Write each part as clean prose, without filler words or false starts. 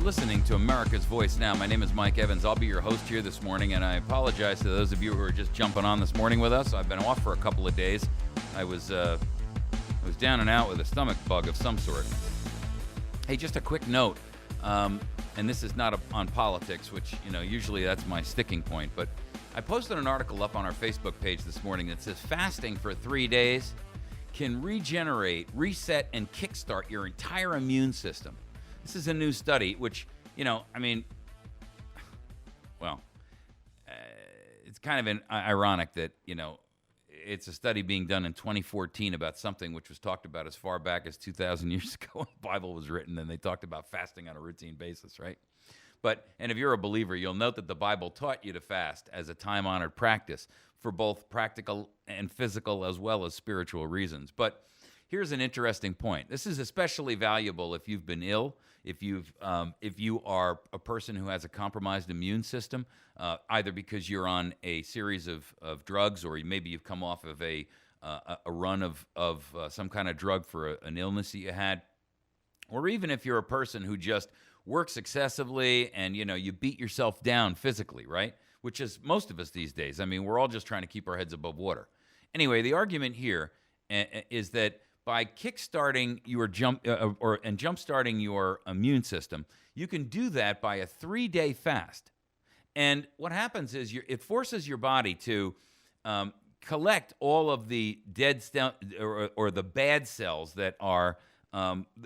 listening to America's Voice Now. My name is Mike Evans. I'll be your host here this morning, and I apologize to those of you who are just jumping on this morning with us. I've been off for a couple of days. I was down and out with a stomach bug of some sort. Hey, just a quick note, and this is not on politics, which, usually that's my sticking point, but I posted an article up on our Facebook page this morning that says fasting for 3 days can regenerate, reset, and kickstart your entire immune system. This is a new study, which, it's kind of ironic that, it's a study being done in 2014 about something which was talked about as far back as 2,000 years ago when the Bible was written, and they talked about fasting on a routine basis, right? And if you're a believer, you'll note that the Bible taught you to fast as a time-honored practice for both practical and physical as well as spiritual reasons. But here's an interesting point. This is especially valuable if you've been ill, if you are a person who has a compromised immune system, either because you're on a series of drugs, or maybe you've come off of a run of some kind of drug for an illness that you had, or even if you're a person who just works excessively and you beat yourself down physically, right? Which is most of us these days. I mean, we're all just trying to keep our heads above water. Anyway, the argument here is that by kickstarting your jumpstarting your immune system, you can do that by a 3-day fast. And what happens is it forces your body to collect all of the dead or the bad cells that are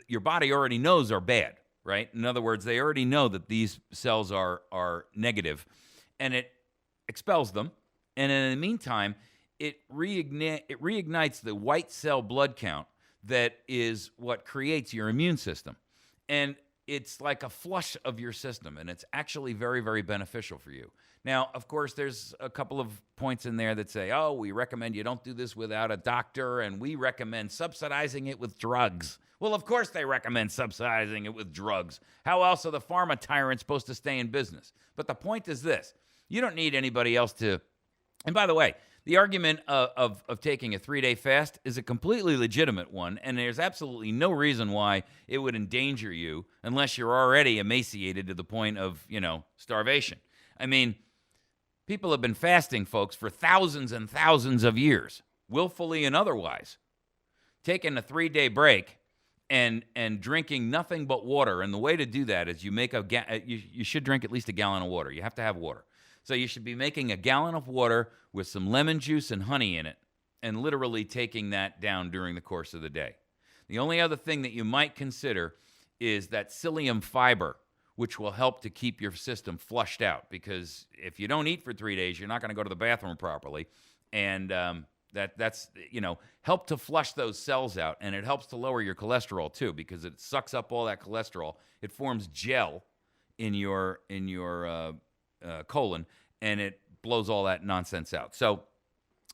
your body already knows are bad, right? In other words, they already know that these cells are negative, and it expels them. And in the meantime, it reignites the white cell blood count that is what creates your immune system. And it's like a flush of your system, and it's actually very, very beneficial for you. Now, of course, there's a couple of points in there that say, we recommend you don't do this without a doctor, and we recommend subsidizing it with drugs. Well, of course they recommend subsidizing it with drugs. How else are the pharma tyrants supposed to stay in business? But the point is this. You don't need anybody else to... And by the way, the argument of taking a 3-day fast is a completely legitimate one, and there's absolutely no reason why it would endanger you unless you're already emaciated to the point of, starvation. I mean, people have been fasting, folks, for thousands and thousands of years, willfully and otherwise. Taking a 3-day break and drinking nothing but water, and the way to do that is you should drink at least a gallon of water. You have to have water. So you should be making a gallon of water with some lemon juice and honey in it, and literally taking that down during the course of the day. The only other thing that you might consider is that psyllium fiber, which will help to keep your system flushed out, because if you don't eat for 3 days, you're not going to go to the bathroom properly, and that's help to flush those cells out, and it helps to lower your cholesterol too, because it sucks up all that cholesterol. It forms gel in your colon, and it blows all that nonsense out. So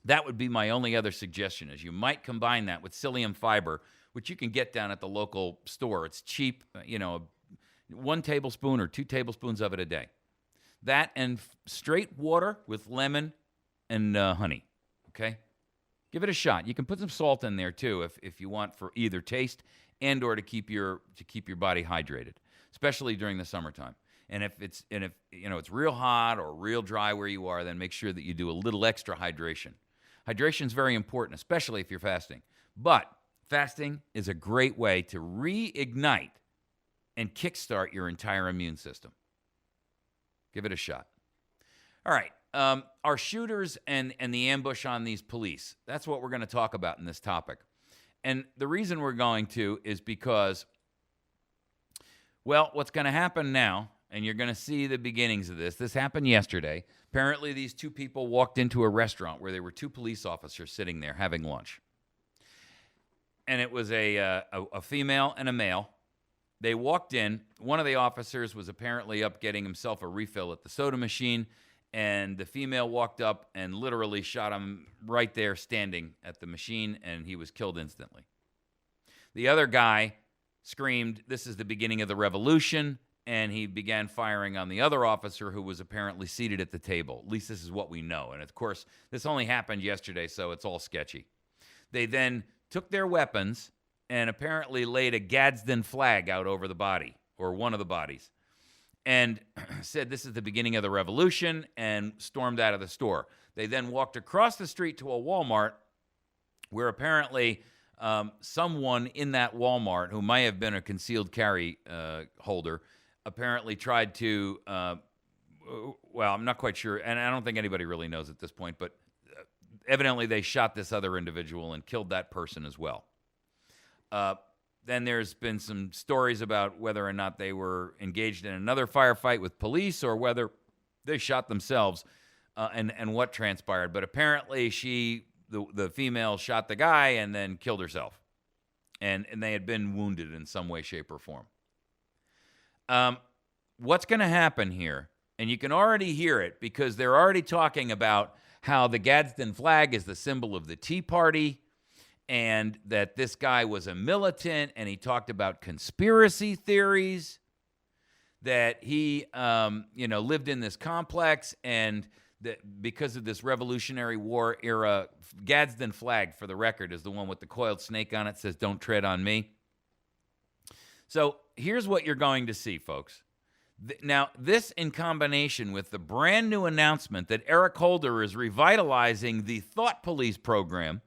that would be my only other suggestion, is you might combine that with psyllium fiber, which you can get down at the local store. It's cheap, 1 tablespoon or 2 tablespoons of it a day. That and straight water with lemon and honey, okay? Give it a shot. You can put some salt in there too if you want, for either taste and or to keep your body hydrated, especially during the summertime. And if it's real hot or real dry where you are, then make sure that you do a little extra hydration. Hydration is very important, especially if you're fasting. But fasting is a great way to reignite and kickstart your entire immune system. Give it a shot. All right. Our shooters and the ambush on these police. That's what we're going to talk about in this topic. And the reason we're going to is because, what's going to happen now, and you're going to see the beginnings of this. This happened yesterday. Apparently, these 2 people walked into a restaurant where there were 2 police officers sitting there having lunch. And it was a female and a male. They walked in. One of the officers was apparently up getting himself a refill at the soda machine, and the female walked up and literally shot him right there standing at the machine, and he was killed instantly. The other guy screamed, "This is the beginning of the revolution," and he began firing on the other officer who was apparently seated at the table. At least this is what we know. And, of course, this only happened yesterday, so it's all sketchy. They then took their weapons and apparently laid a Gadsden flag out over the body, or one of the bodies. and said this is the beginning of the revolution and stormed out of the store. They then walked across the street to a Walmart where apparently someone in that Walmart, who might have been a concealed carry holder, apparently tried to, well, I'm not quite sure, and I don't think anybody really knows at this point, but evidently they shot this other individual and killed that person as well. Then there's been some stories about whether or not they were engaged in another firefight with police or whether they shot themselves and what transpired. But apparently the female shot the guy and then killed herself. And they had been wounded in some way, shape, or form. What's going to happen here, and you can already hear it because they're already talking about how the Gadsden flag is the symbol of the Tea Party, and that this guy was a militant, and he talked about conspiracy theories, that he, lived in this complex, and that because of this Revolutionary War era, Gadsden flag, for the record, is the one with the coiled snake on it, says, "Don't tread on me." So here's what you're going to see, folks. Now, this in combination with the brand new announcement that Eric Holder is revitalizing the Thought Police program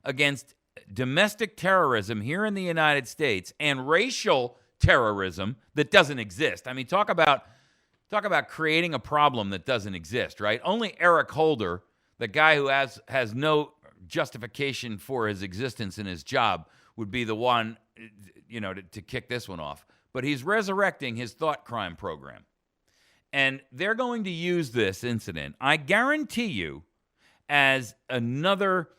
against domestic terrorism here in the United States and racial terrorism that doesn't exist. I mean, talk about creating a problem that doesn't exist, right? Only Eric Holder, the guy who has no justification for his existence in his job, would be the one, to kick this one off. But he's resurrecting his thought crime program. And they're going to use this incident, I guarantee you, as another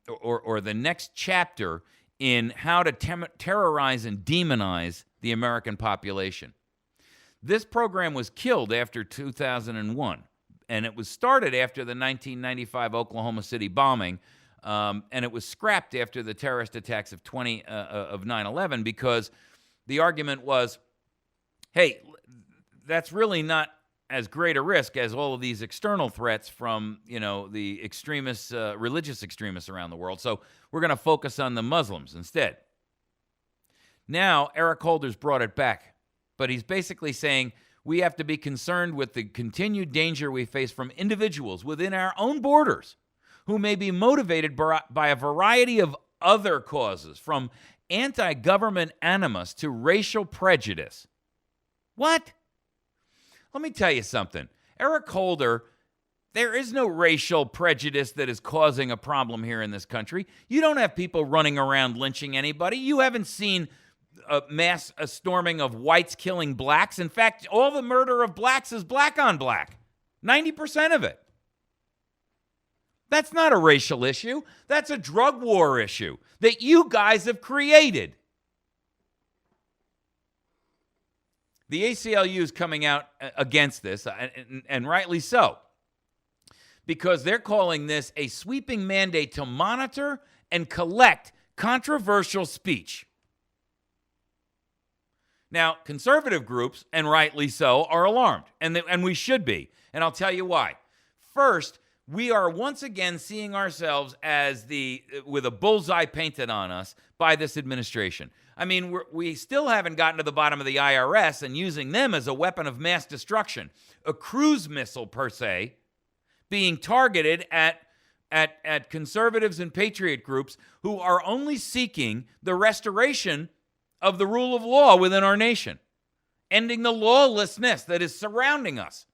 or the next chapter in how to terrorize and demonize the American population. This program was killed after 2001, and it was started after the 1995 Oklahoma City bombing, and it was scrapped after the terrorist attacks of 9/11 because the argument was, hey, that's really not as great a risk as all of these external threats from, the extremists, religious extremists around the world. So we're going to focus on the Muslims instead. Now, Eric Holder's brought it back, but he's basically saying we have to be concerned with the continued danger we face from individuals within our own borders who may be motivated by a variety of other causes, from anti-government animus to racial prejudice. What? Let me tell you something. Eric Holder, there is no racial prejudice that is causing a problem here in this country. You don't have people running around lynching anybody. You haven't seen a mass storming of whites killing blacks. In fact, all the murder of blacks is black on black. 90% of it. That's not a racial issue. That's a drug war issue that you guys have created. The ACLU is coming out against this, and rightly so, because they're calling this a sweeping mandate to monitor and collect controversial speech. Now, conservative groups, and rightly so, are alarmed, and we should be, and I'll tell you why. First, we are once again seeing ourselves as with a bullseye painted on us by this administration. I mean, we still haven't gotten to the bottom of the IRS and using them as a weapon of mass destruction, a cruise missile per se, being targeted at conservatives and patriot groups who are only seeking the restoration of the rule of law within our nation, ending the lawlessness that is surrounding us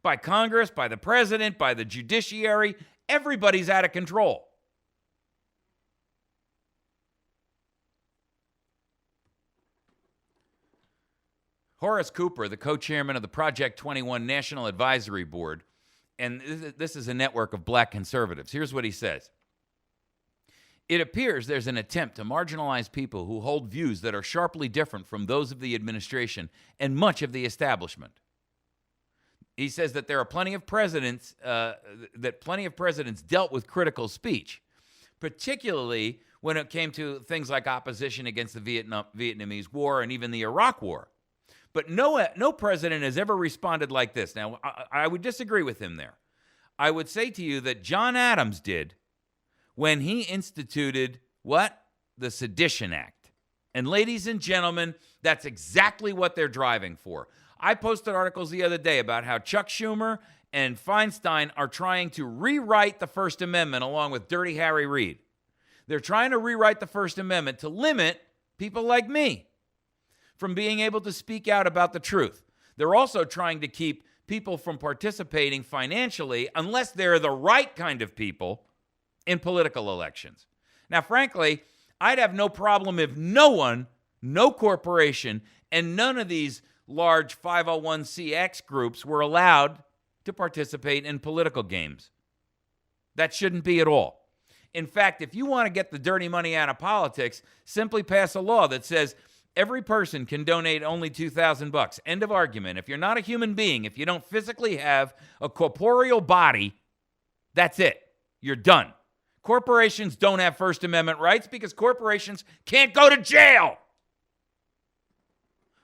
by Congress, by the president, by the judiciary. Everybody's out of control. Horace Cooper, the co-chairman of the Project 21 National Advisory Board, and this is a network of black conservatives. Here's what he says. It appears there's an attempt to marginalize people who hold views that are sharply different from those of the administration and much of the establishment. He says that there are plenty of presidents dealt with critical speech, particularly when it came to things like opposition against the Vietnamese War and even the Iraq War. But no president has ever responded like this. Now, I would disagree with him there. I would say to you that John Adams did when he instituted what? The Sedition Act. And ladies and gentlemen, that's exactly what they're driving for. I posted articles the other day about how Chuck Schumer and Feinstein are trying to rewrite the First Amendment along with Dirty Harry Reid. They're trying to rewrite the First Amendment to limit people like me from being able to speak out about the truth. They're also trying to keep people from participating financially, unless they're the right kind of people, in political elections. Now, frankly, I'd have no problem if no one, no corporation, and none of these large 501c(x) groups were allowed to participate in political games. That shouldn't be at all. In fact, if you want to get the dirty money out of politics, simply pass a law that says every person can donate only $2,000. End of argument. If you're not a human being, if you don't physically have a corporeal body, that's it. You're done. Corporations don't have First Amendment rights because corporations can't go to jail.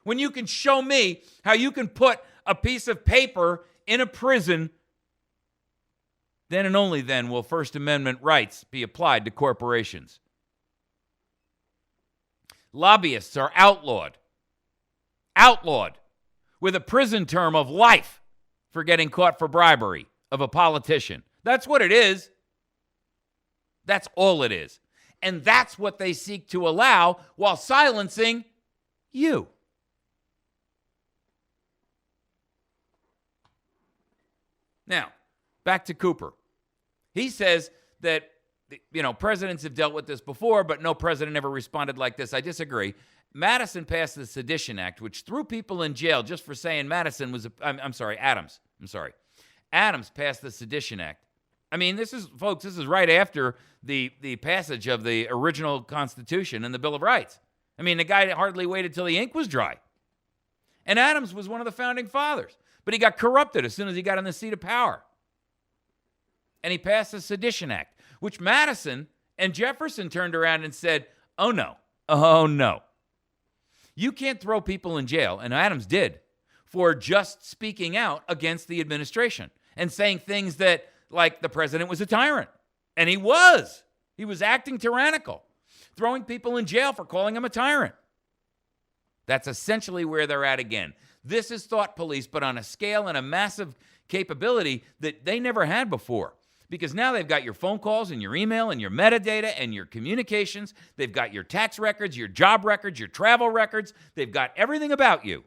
When you can show me how you can put a piece of paper in a prison, then and only then will First Amendment rights be applied to corporations. Lobbyists are outlawed with a prison term of life for getting caught for bribery of a politician. That's what it is. That's all it is. And that's what they seek to allow while silencing you. Now, back to Cooper. He says that, presidents have dealt with this before, but no president ever responded like this. I disagree. Madison passed the Sedition Act, which threw people in jail just for saying Madison was Adams. Adams passed the Sedition Act. I mean, this is right after the passage of the original Constitution and the Bill of Rights. I mean, the guy hardly waited till the ink was dry. And Adams was one of the founding fathers, but he got corrupted as soon as he got in the seat of power. And he passed the Sedition Act, which Madison and Jefferson turned around and said, oh no. You can't throw people in jail, and Adams did, for just speaking out against the administration and saying things that, like, the president was a tyrant. And he was. He was acting tyrannical, throwing people in jail for calling him a tyrant. That's essentially where they're at again. This is thought police, but on a scale and a massive capability that they never had before. Because now they've got your phone calls and your email and your metadata and your communications. They've got your tax records, your job records, your travel records. They've got everything about you.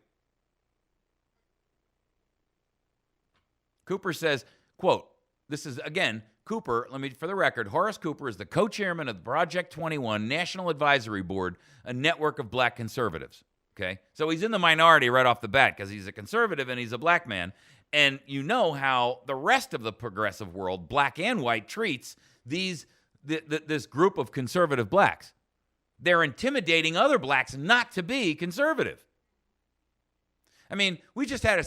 Cooper says, quote, this is, again, Cooper, for the record, Horace Cooper is the co-chairman of the Project 21 National Advisory Board, a network of black conservatives. Okay? So he's in the minority right off the bat because he's a conservative and he's a black man. And you know how the rest of the progressive world, black and white, treats this group of conservative blacks. They're intimidating other blacks not to be conservative. I mean, we just had a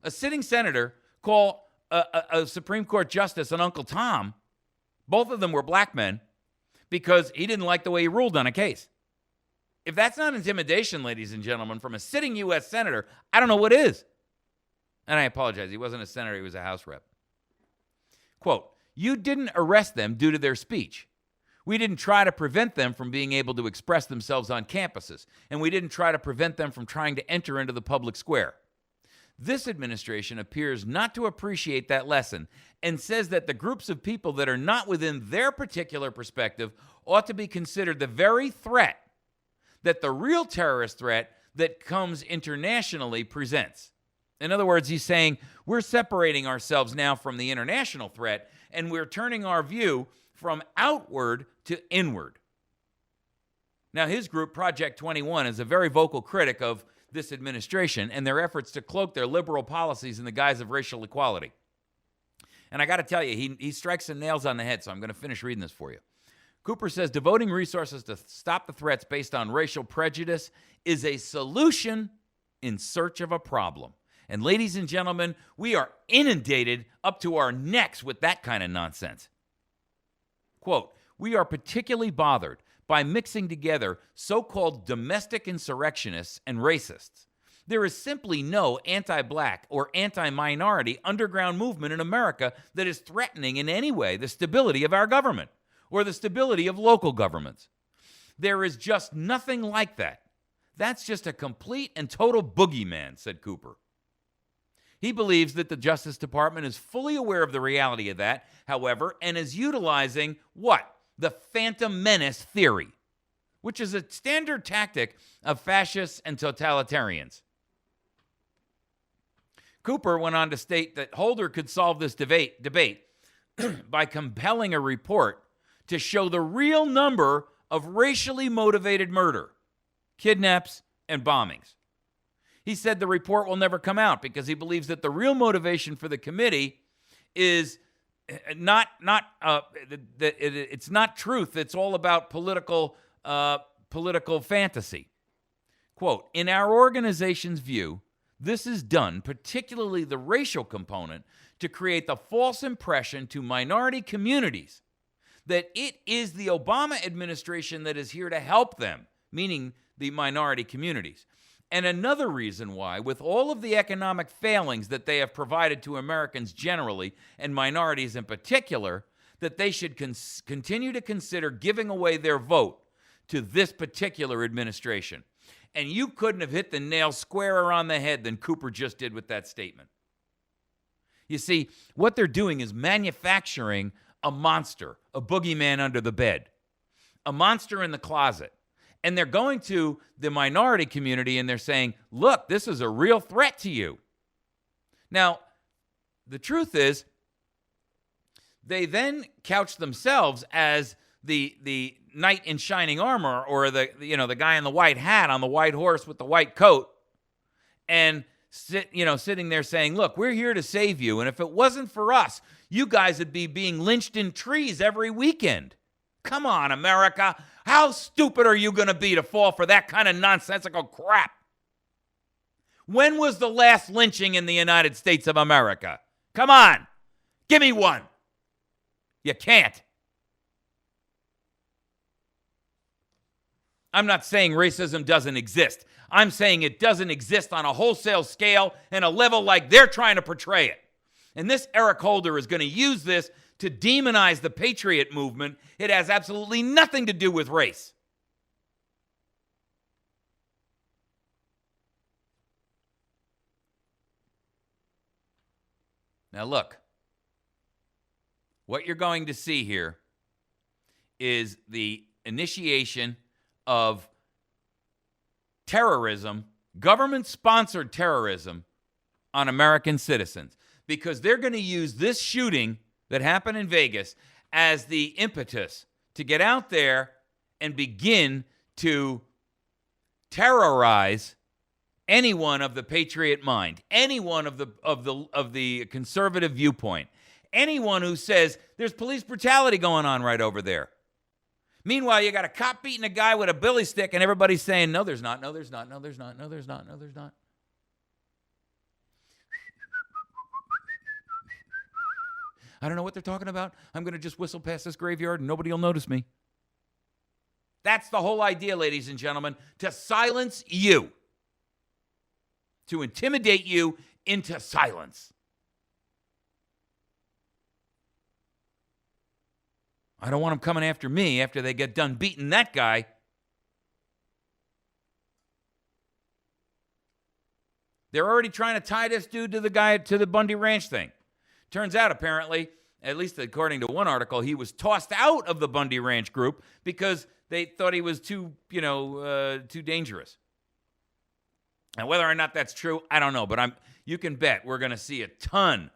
sitting senator, call a Supreme Court justice an Uncle Tom. Both of them were black men because he didn't like the way he ruled on a case. If that's not intimidation, ladies and gentlemen, from a sitting U.S. senator, I don't know what is. And I apologize, he wasn't a senator, he was a House rep. Quote, you didn't arrest them due to their speech. We didn't try to prevent them from being able to express themselves on campuses, and we didn't try to prevent them from trying to enter into the public square. This administration appears not to appreciate that lesson and says that the groups of people that are not within their particular perspective ought to be considered the very threat that the real terrorist threat that comes internationally presents. In other words, he's saying we're separating ourselves now from the international threat, and we're turning our view from outward to inward. Now, his group, Project 21, is a very vocal critic of this administration and their efforts to cloak their liberal policies in the guise of racial equality. And I got to tell you, he strikes some nails on the head, so I'm going to finish reading this for you. Cooper says devoting resources to stop the threats based on racial prejudice is a solution in search of a problem. And ladies and gentlemen, we are inundated up to our necks with that kind of nonsense. Quote, we are particularly bothered by mixing together so-called domestic insurrectionists and racists. There is simply no anti-black or anti-minority underground movement in America that is threatening in any way the stability of our government or the stability of local governments. There is just nothing like that. That's just a complete and total boogeyman, said Cooper. He believes that the Justice Department is fully aware of the reality of that, however, and is utilizing what? The phantom menace theory, which is a standard tactic of fascists and totalitarians. Cooper went on to state that Holder could solve this debate by compelling a report to show the real number of racially motivated murder, kidnaps, and bombings. He said the report will never come out because he believes that the real motivation for the committee is it's not truth. It's all about political fantasy. Quote, in our organization's view, this is done, particularly the racial component, to create the false impression to minority communities that it is the Obama administration that is here to help them, meaning the minority communities. And another reason why, with all of the economic failings that they have provided to Americans generally, and minorities in particular, that they should continue to consider giving away their vote to this particular administration. And you couldn't have hit the nail squarer on the head than Cooper just did with that statement. You see, what they're doing is manufacturing a monster, a boogeyman under the bed, a monster in the closet. And they're going to the minority community and they're saying, look, this is a real threat to you. Now, the truth is, they then couch themselves as the knight in shining armor, or the guy in the white hat on the white horse with the white coat, and sitting there saying, look, we're here to save you, and if it wasn't for us, you guys would be being lynched in trees every weekend. Come on, America. How stupid are you going to be to fall for that kind of nonsensical crap? When was the last lynching in the United States of America? Come on. Give me one. You can't. I'm not saying racism doesn't exist. I'm saying it doesn't exist on a wholesale scale and a level like they're trying to portray it. And this Eric Holder is going to use this to demonize the Patriot movement. It has absolutely nothing to do with race. Now look, what you're going to see here is the initiation of terrorism, government-sponsored terrorism on American citizens, because they're going to use this shooting that happened in Vegas as the impetus to get out there and begin to terrorize anyone of the patriot mind, anyone of the conservative viewpoint, anyone who says there's police brutality going on right over there. Meanwhile, you got a cop beating a guy with a billy stick, and everybody's saying, no, there's not, no, there's not, no, there's not, no, there's not, no, there's not. I don't know what they're talking about. I'm going to just whistle past this graveyard and nobody will notice me. That's the whole idea, ladies and gentlemen, to silence you, to intimidate you into silence. I don't want them coming after me after they get done beating that guy. They're already trying to tie this dude to the Bundy Ranch thing. Turns out, apparently, at least according to one article, he was tossed out of the Bundy Ranch group because they thought he was too dangerous. And whether or not that's true, I don't know. But you can bet we're going to see a ton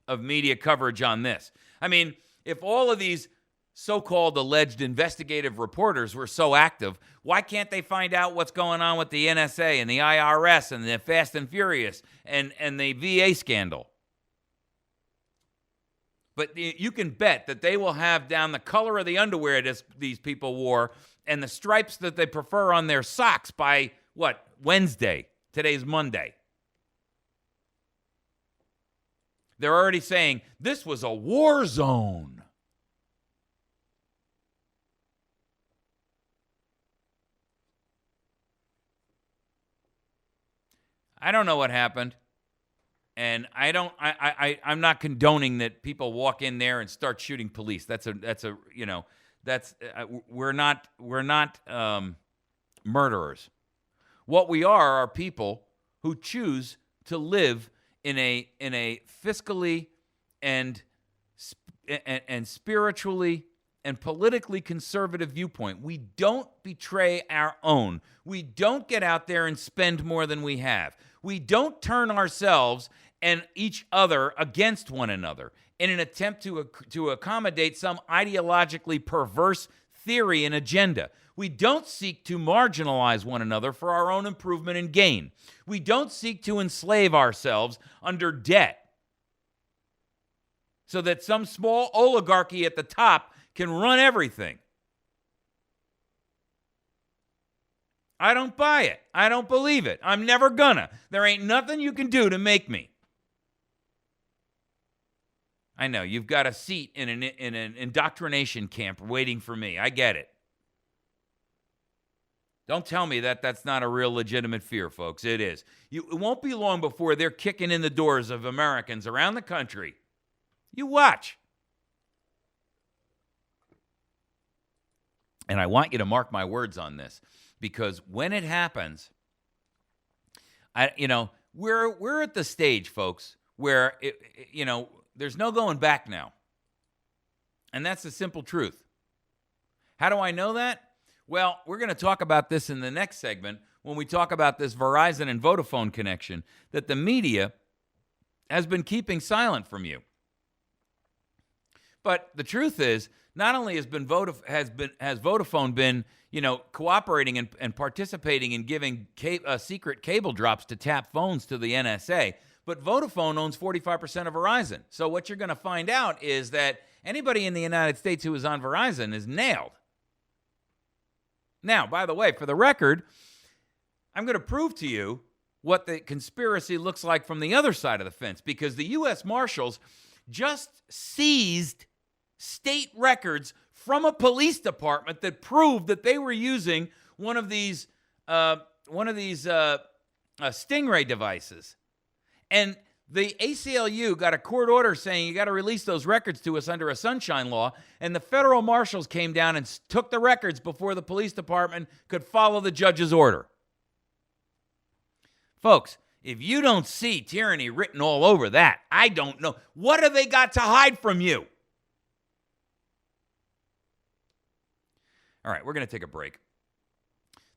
of media coverage on this. I mean, if all of these so-called alleged investigative reporters were so active, why can't they find out what's going on with the NSA and the IRS and the Fast and Furious and the VA scandal? But you can bet that they will have down the color of the underwear these people wore and the stripes that they prefer on their socks by, Wednesday. Today's Monday. They're already saying this was a war zone. I don't know what happened. And I'm not condoning that people walk in there and start shooting police. We're not murderers. What we are people who choose to live in a fiscally and spiritually and politically conservative viewpoint. We don't betray our own. We don't get out there and spend more than we have. We don't turn ourselves and each other against one another in an attempt to accommodate some ideologically perverse theory and agenda. We don't seek to marginalize one another for our own improvement and gain. We don't seek to enslave ourselves under debt so that some small oligarchy at the top can run everything. I don't buy it. I don't believe it. I'm never gonna. There ain't nothing you can do to make me. I know, you've got a seat in an indoctrination camp waiting for me. I get it. Don't tell me that that's not a real legitimate fear, folks. It is. It won't be long before they're kicking in the doors of Americans around the country. You watch. And I want you to mark my words on this, because when it happens, we're at the stage, folks, where there's no going back now. And that's the simple truth. How do I know that? Well, we're going to talk about this in the next segment when we talk about this Verizon and Vodafone connection that the media has been keeping silent from you. But the truth is, not only has Vodafone been, cooperating and participating in giving secret cable drops to tap phones to the NSA, but Vodafone owns 45% of Verizon. So what you're going to find out is that anybody in the United States who is on Verizon is nailed. Now, by the way, for the record, I'm going to prove to you what the conspiracy looks like from the other side of the fence, because the U.S. Marshals just seized state records from a police department that proved that they were using one of these Stingray devices. And the ACLU got a court order saying you got to release those records to us under a sunshine law, and the federal marshals came down and took the records before the police department could follow the judge's order. Folks, if you don't see tyranny written all over that, I don't know. What have they got to hide from you? All right, we're going to take a break.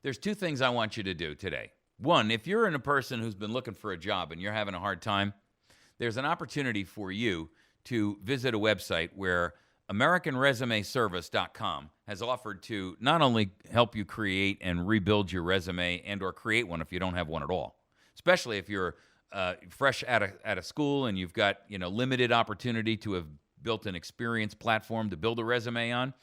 There's two things I want you to do today. One, if you're a person who's been looking for a job and you're having a hard time, there's an opportunity for you to visit a website where AmericanResumeService.com has offered to not only help you create and rebuild your resume and or create one if you don't have one at all, especially if you're fresh out of school and you've got limited opportunity to have built an experience platform to build a resume on.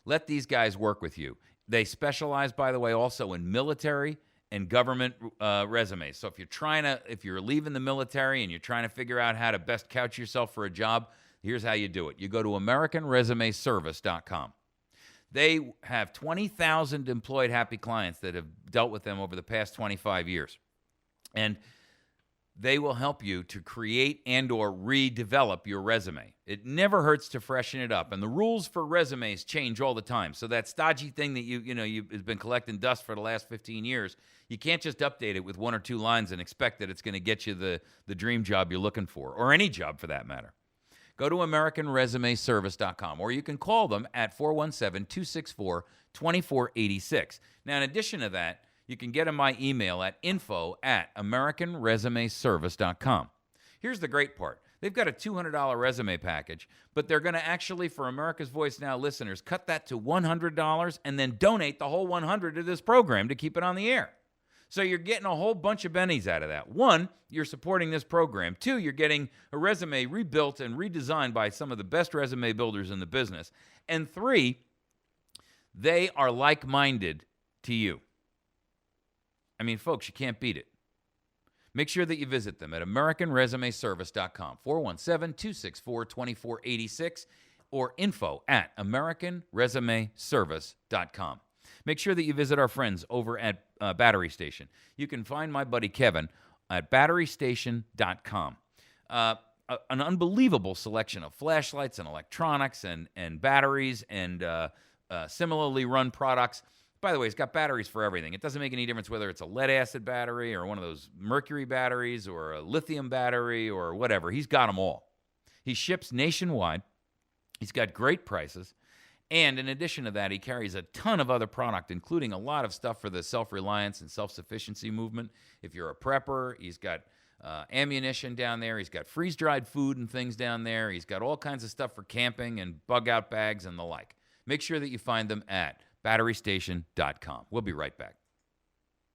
Let these guys work with you. They specialize, by the way, also in military and government resumes. So if you're leaving the military and you're trying to figure out how to best couch yourself for a job, here's how you do it. You go to AmericanResumeService.com. They have 20,000 employed happy clients that have dealt with them over the past 25 years. And they will help you to create and or redevelop your resume. It never hurts to freshen it up. And the rules for resumes change all the time. So that stodgy thing that you've been collecting dust for the last 15 years, you can't just update it with one or two lines and expect that it's going to get you the dream job you're looking for, or any job for that matter. Go to AmericanResumeService.com, or you can call them at 417-264-2486. Now, in addition to that, you can get in my email at info@AmericanResumeService.com. Here's the great part. They've got a $200 resume package, but they're going to actually, for America's Voice Now listeners, cut that to $100 and then donate the whole $100 to this program to keep it on the air. So you're getting a whole bunch of bennies out of that. One, you're supporting this program. Two, you're getting a resume rebuilt and redesigned by some of the best resume builders in the business. And three, they are like-minded to you. I mean, folks, you can't beat it. Make sure that you visit them at AmericanResumeService.com, 417-264-2486, or info@AmericanResumeService.com. Make sure that you visit our friends over at Battery Station. You can find my buddy Kevin at BatteryStation.com. An unbelievable selection of flashlights and electronics and batteries and similarly run products. by the way, he's got batteries for everything. It doesn't make any difference whether it's a lead acid battery or one of those mercury batteries or a lithium battery or whatever. He's got them all. He ships nationwide. He's got great prices. And in addition to that, he carries a ton of other product, including a lot of stuff for the self-reliance and self-sufficiency movement. If you're a prepper, he's got ammunition down there. He's got freeze-dried food and things down there. He's got all kinds of stuff for camping and bug-out bags and the like. Make sure that you find them at batterystation.com. We'll be right back.